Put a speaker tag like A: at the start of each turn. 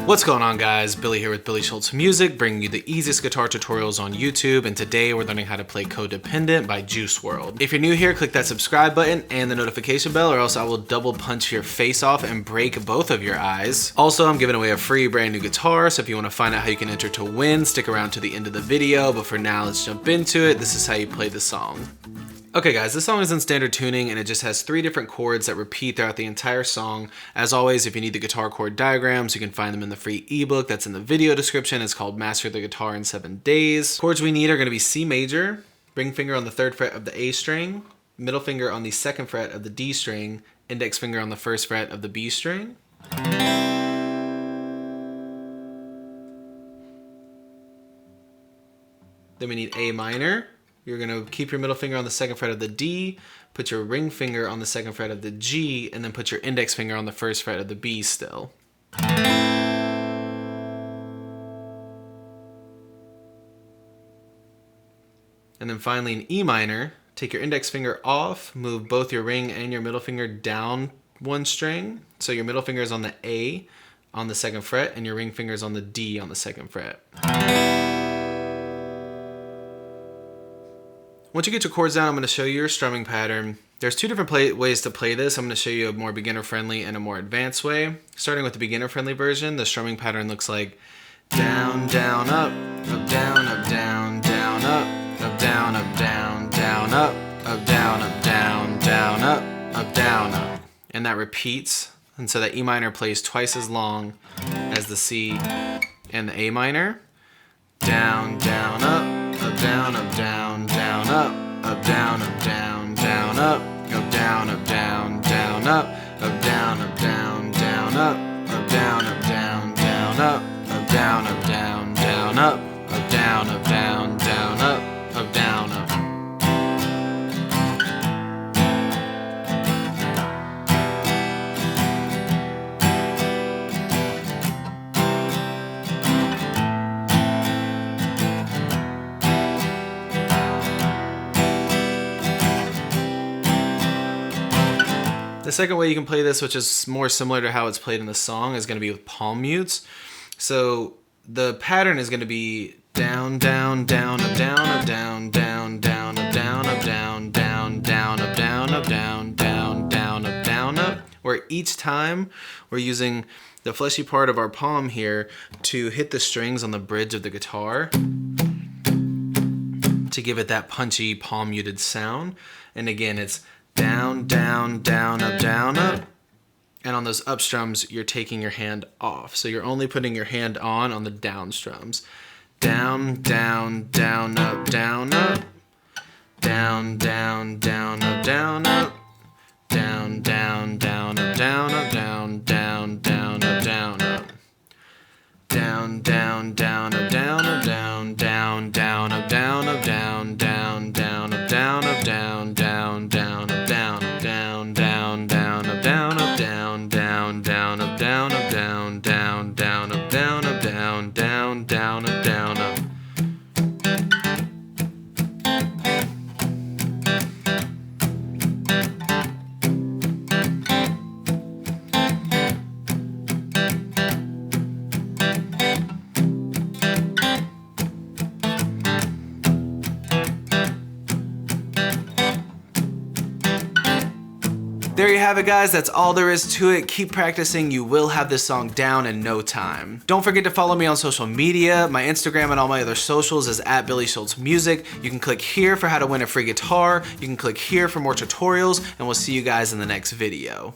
A: What's going on, guys? Billy here with Billy Schultz Music, bringing you the easiest guitar tutorials on YouTube, and today we're learning how to play Codependent by WRLD. If you're new here, click that subscribe button and the notification bell, or else I will double punch your face off and break both of your eyes. Also, I'm giving away a free brand new guitar, so if you want to find out how you can enter to win, stick around to the end of the video, but for now, let's jump into it. This is how you play the song. Okay guys, this song is in standard tuning and it just has 3 different chords that repeat throughout the entire song. As always, if you need the guitar chord diagrams, you can find them in the free ebook that's in the video description. It's called Master the Guitar in 7 Days. Chords we need are going to be C major, ring finger on the 3rd fret of the A string, middle finger on the 2nd fret of the D string, index finger on the 1st fret of the B string. Then we need A minor. You're going to keep your middle finger on the 2nd fret of the D, put your ring finger on the 2nd fret of the G, and then put your index finger on the 1st fret of the B still. And then finally in E minor, take your index finger off, move both your ring and your middle finger down 1 string. So your middle finger is on the A on the 2nd fret, and your ring finger is on the D on the 2nd fret. Once you get your chords down, I'm going to show you your strumming pattern. There's 2 different ways to play this. I'm going to show you a more beginner-friendly and a more advanced way. Starting with the beginner-friendly version, the strumming pattern looks like down, down, up, down, up, down, down, up, down, up, down, down, up, down, up, down, down, up, down, up. And that repeats, and so that E minor plays twice as long as the C and the A minor. Down, down, up, down, up, down, down, up, down, up, down, down, up, down, up, down, down, up, down, up, down, down, up, down, up, down, down, up, down, up, down, down, up, down, up, down, down, up, down, up. The second way you can play this, which is more similar to how it's played in the song, is going to be with palm mutes. So the pattern is going to be down, down, down, up, down, up, down, down, down, up, down, up, down, down, down, up, down, up, down, down, down, up, down, up. Where each time we're using the fleshy part of our palm here to hit the strings on the bridge of the guitar to give it that punchy palm muted sound. And again, it's down, down, down, up, down, up. And on those up strums, you're taking your hand off. So you're only putting your hand on the down strums. Down, down, down, up, down, up. Down, down, down, up, down, up. Down, down, down, up, down, up, down, down, down, up, down, up. Down, down, down, up, down, up, down, down, down, up, down, up, down, down, down, up, down, up, down, down, down, up, down, down, down, down, up, down, up, down, down, down, up, down, up, down, down, down, up, down, up, down, down, down, up, down, up. There you have it, guys. That's all there is to it. Keep practicing. You will have this song down in no time. Don't forget to follow me on social media. My Instagram and all my other socials is @BillySchultzMusic. You can click here for how to win a free guitar. You can click here for more tutorials, and we'll see you guys in the next video.